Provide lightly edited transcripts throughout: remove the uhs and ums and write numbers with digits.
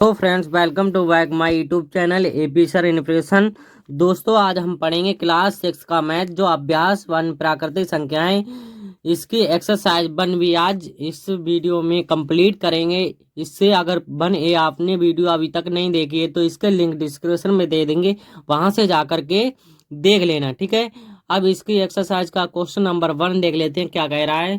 तो friends, welcome to back my YouTube channel AP sir information. दोस्तों, आज हम पढ़ेंगे क्लास 6 का मैथ जो अभ्यास वन प्राकृतिक संख्याएं, इसकी एक्सरसाइज वन भी आज इस वीडियो में कंप्लीट करेंगे। इससे अगर वन ए आपने वीडियो अभी तक नहीं देखी है तो इसके लिंक डिस्क्रिप्शन में दे देंगे, वहां से जा करके देख लेना, ठीक है। अब इसकी एक्सरसाइज का क्वेश्चन नंबर 1 देख लेते हैं क्या कह रहा है।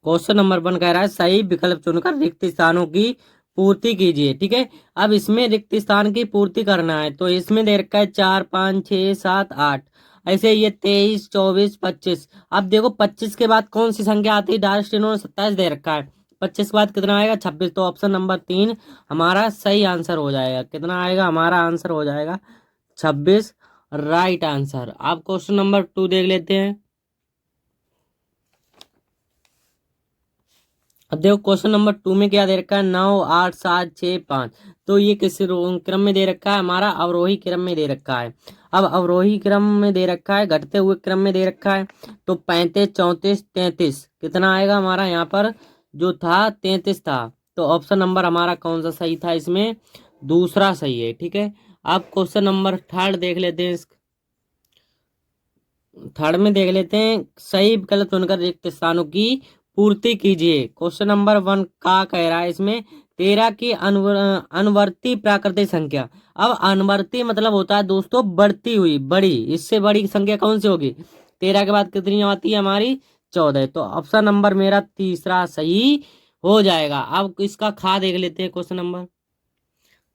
क्वेश्चन नंबर 1 कह रहा है सही विकल्प चुनकर रिक्त स्थानों की पूर्ति कीजिए, ठीक है। अब इसमें रिक्त स्थान की पूर्ति करना है तो इसमें दे रखा है 4, 5, 6, 7, 8। ऐसे ये 23, 24, 25। अब देखो 25 के बाद कौन सी संख्या आती है, डायरेक्ट इन्होंने 27 दे रखा है। 25 के बाद कितना आएगा, 26। तो ऑप्शन नंबर 3 हमारा सही आंसर हो जाएगा। कितना आएगा, हमारा आंसर हो जाएगा 26, राइट आंसर। अब क्वेश्चन नंबर 2 देख लेते हैं। अब देखो क्वेश्चन नंबर 2 में क्या दे रखा है, 9, 8, 7, 6, 5। तो ये किस क्रम में दे रखा है, हमारा अवरोही क्रम में दे रखा है। अब अवरोही क्रम में दे रखा है, घटते हुए क्रम में दे रखा है। तो 35, 34, 33 कितना आएगा हमारा, यहाँ पर जो था 33 था। तो ऑप्शन नंबर हमारा कौन सा सही था, इसमें दूसरा सही है, ठीक है। अब क्वेश्चन नंबर 3 देख लेते हैं। थर्ड में देख लेते हैं सही विकल्प चुनकर रिक्त स्थानों की पूर्ति कीजिए। क्वेश्चन नंबर 1 का कह रहा है इसमें 13 की अनुवर्ती प्राकृतिक संख्या। अब अनुवर्ती मतलब होता है दोस्तों बढ़ती हुई, बड़ी। इससे बड़ी संख्या कौन सी होगी, 13 के बाद कितनी आती है हमारी, 14। तो ऑप्शन नंबर मेरा तीसरा सही हो जाएगा। अब इसका खा देख लेते हैं। क्वेश्चन नंबर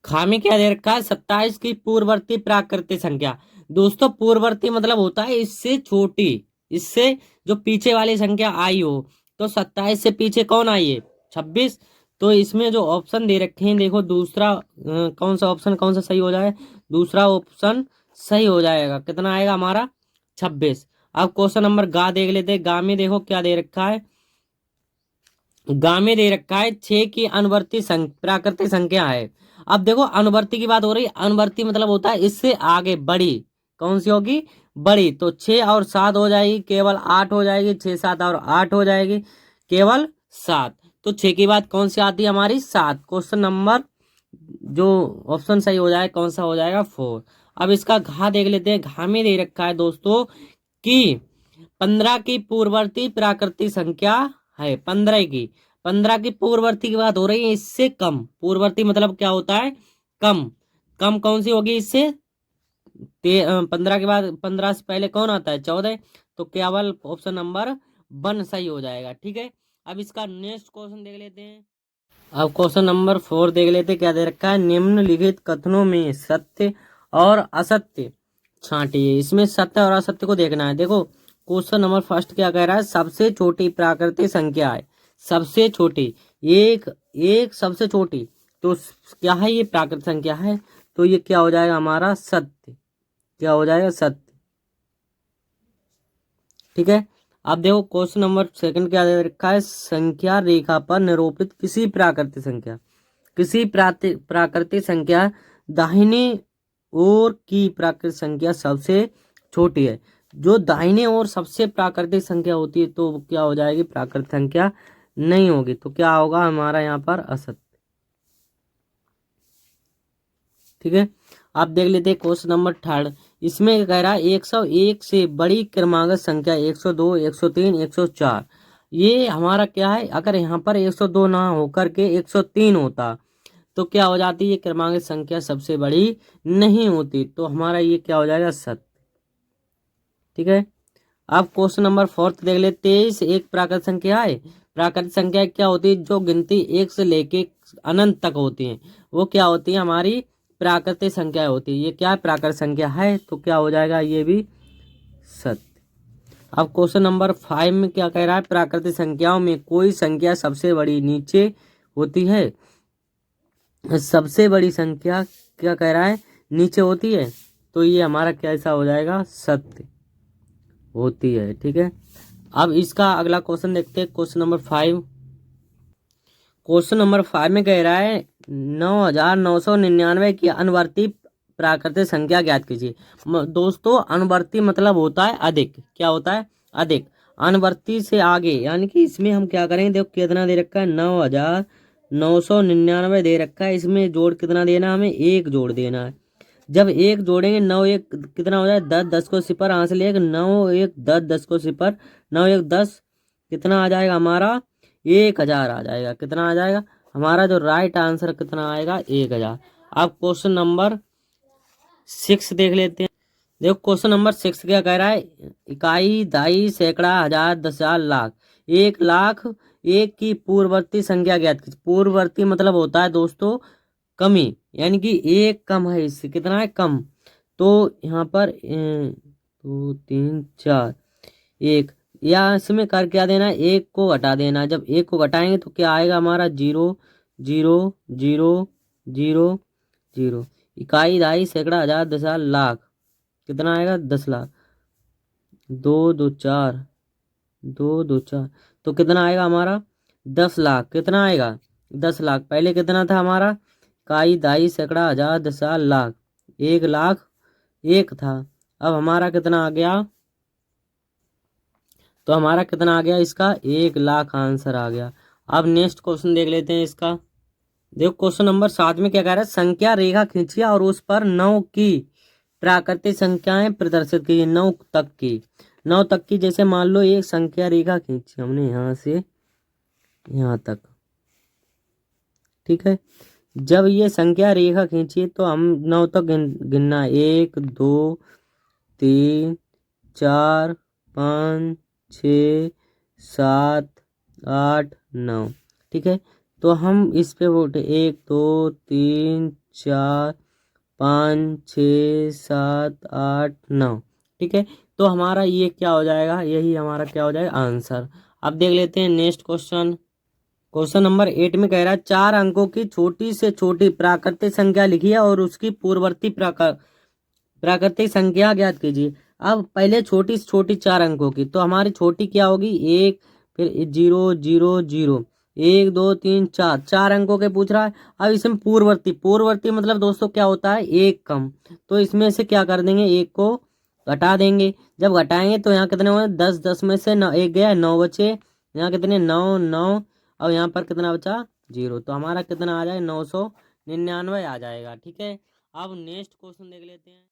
खा में क्या दे रखा है, 27 की पूर्ववर्ती प्राकृतिक संख्या। दोस्तों पूर्ववर्ती मतलब होता है इससे छोटी, इससे जो पीछे वाली संख्या आई हो। तो 27 से पीछे कौन आई है, 26। तो इसमें जो ऑप्शन दे रखे हैं देखो, दूसरा कौन सा ऑप्शन कौन सा सही हो जाए, दूसरा ऑप्शन सही हो जाएगा। कितना आएगा हमारा, 26। अब क्वेश्चन नंबर गा देख लेते हैं। गा में देखो क्या दे रखा है, गा में दे रखा है 6 की अनुवर्ती प्राकृतिक संख्या है। अब देखो अनुवर्ती की बात हो रही है, अनुवर्ती मतलब होता है इससे आगे बड़ी। कौन सी होगी, बड़ी। तो 6 और 7 हो जाएगी, केवल 8 हो जाएगी। 6, 7 और 8 हो जाएगी, केवल 7। तो 6 की बात कौन सी आती है हमारी, 7। क्वेश्चन नंबर जो ऑप्शन सही हो जाए कौन सा हो जाएगा, 4। अब इसका घा देख लेते हैं। घा में दे रखा है दोस्तों कि 15 की पूर्ववर्ती प्राकृतिक संख्या है। 15 की पूर्ववर्ती की बात हो रही है, इससे कम। पूर्ववर्ती मतलब क्या होता है, कम। कम कौन सी होगी इससे, 15 के बाद 15 से पहले कौन आता है, 14। तो केवल ऑप्शन नंबर 1 सही हो जाएगा, ठीक है। अब इसका नेक्स्ट क्वेश्चन देख लेते हैं। अब क्वेश्चन नंबर 4 देख लेते हैं। क्या दे रखा है, निम्नलिखित कथनों में सत्य और असत्य छांटिए। इसमें सत्य और असत्य को देखना है। देखो क्वेश्चन नंबर फर्स्ट क्या कह रहा है, सबसे छोटी प्राकृतिक संख्या है। सबसे छोटी, एक एक सबसे छोटी। तो क्या है, ये प्राकृतिक संख्या है। तो ये क्या हो जाएगा हमारा, सत्य। क्या हो जाएगा, सत्य, ठीक है। अब देखो क्वेश्चन नंबर सेकंड क्या दे रखा है, संख्या रेखा पर निरूपित किसी प्राकृतिक संख्या, किसी प्राकृतिक संख्या दाहिने ओर की प्राकृतिक संख्या सबसे छोटी है। जो दाहिने ओर सबसे प्राकृतिक संख्या होती है तो वो क्या हो जाएगी, प्राकृतिक संख्या नहीं होगी। तो क्या होगा हमारा यहाँ पर, असत्य, ठीक है। आप देख लेते हैं क्वेश्चन नंबर 3। इसमें कह रहा है 101 से बड़ी क्रमांक संख्या 102, 103, 104। ये हमारा क्या है, अगर यहाँ पर 102 ना होकर के 103 होता तो क्या हो जाती, ये क्रमांक संख्या सबसे बड़ी नहीं होती। तो हमारा ये क्या हो जाएगा, सत्य, ठीक है। अब क्वेश्चन नंबर 4 देख ले। 23 एक प्राकृतिक संख्या है। प्राकृतिक संख्या क्या होती है, जो गिनती 1 से लेके अनंत तक होती है, वो क्या होती है हमारी प्राकृतिक संख्या होती है। ये क्या है, प्राकृतिक संख्या है। तो क्या हो जाएगा, ये भी सत्य। अब क्वेश्चन नंबर 5 में क्या कह रहा है, प्राकृतिक संख्याओं में कोई संख्या सबसे बड़ी नीचे होती है। सबसे बड़ी संख्या क्या कह रहा है, नीचे होती है। तो ये हमारा कैसा हो जाएगा, सत्य होती है, ठीक है। अब इसका अगला क्वेश्चन देखते हैं। Question number 5। क्वेश्चन नंबर 5 में कह रहा है 9,999 की अनुवर्ती प्राकृतिक संख्या ज्ञात कीजिए। दोस्तों अनुवर्ती मतलब होता है अधिक। क्या होता है, अधिक। अनुवर्ती से आगे, यानी कि इसमें हम क्या करेंगे, देखो कितना दे रखा है, 9,000 999 दे रखा है, इसमें जोड़ कितना देना है, हमें एक जोड़ देना है। जब एक जोड़ेंगे, 9 एक कितना हो जाए 10, 10 को सिपर यहाँ से ले 9 एक 10, 10 को सिपर 9 एक 10, कितना आ जाएगा हमारा 1000 आ जाएगा। कितना आ जाएगा हमारा जो राइट आंसर कितना आएगा 1000। अब क्वेश्चन नंबर 6 देख लेते हैं। देखो क्वेश्चन नंबर 6 क्या कह रहा है, इकाई, दहाई, सैकड़ा, हजार, 10,000, लाख। 1 लाख एक की पूर्ववर्ती संख्या ज्ञात कीजिए। पूर्ववर्ती मतलब होता है दोस्तों कमी, यानी कि एक कम है इससे, कितना है कम। तो यहाँ पर 2 3 4 1, या इसमें कर क्या देना है, एक को घटा देना है। जब एक को घटाएंगे तो क्या आएगा हमारा 0 0 0 0 0। इकाई, दहाई, सैकड़ा, हजार, 10,000, लाख, कितना आएगा 10 लाख। 2 2 4, 2 2 4, तो कितना आएगा हमारा 10 लाख। कितना आएगा 10 लाख। पहले कितना था हमारा, इकाई, दहाई, सैकड़ा, हजार, 10,000, लाख। 1 लाख एक था। अब हमारा कितना आ गया, तो हमारा कितना आ गया इसका 1 लाख आंसर आ गया। अब नेक्स्ट क्वेश्चन देख लेते हैं इसका। देखो क्वेश्चन नंबर 7 में क्या कह रहा है, संख्या रेखा खींचिए और उस पर 9 की प्राकृतिक संख्याएं प्रदर्शित कीजिए। 9 तक की, 9 तक की, जैसे मान लो एक संख्या रेखा खींची हमने यहाँ से यहाँ तक, ठीक है। जब ये संख्या रेखा खींची तो हम 9 तक गिनना है, 1 2 3 4 5 6 7 8 9, ठीक है। तो हम इस पे वोटे 1 2 3 4 5 6 7 8 9, ठीक है। तो हमारा ये क्या हो जाएगा, यही हमारा क्या हो जाएगा आंसर। अब देख लेते हैं नेक्स्ट क्वेश्चन। क्वेश्चन नंबर 8 में कह रहा है 4 अंकों की छोटी से छोटी प्राकृतिक संख्या लिखिए और उसकी पूर्ववर्ती प्राकृतिक संख्या ज्ञात कीजिए। अब पहले छोटी से छोटी 4 अंकों की, तो हमारी छोटी क्या होगी 1, फिर 0 0 0, 1 2 3 4, 4 अंकों के पूछ रहा है। अब इसमें पूर्ववर्ती, पूर्ववर्ती मतलब दोस्तों क्या होता है एक कम। तो इसमें से क्या कर देंगे, एक को घटा देंगे। जब घटाएंगे तो यहाँ कितने हुए 10, 10 में से एक गया 9 बचे, यहाँ कितने 9 9, और यहाँ पर कितना बचा 0। तो हमारा कितना आ जाएगा 999 आ जाएगा, ठीक है। अब नेक्स्ट क्वेश्चन देख लेते हैं।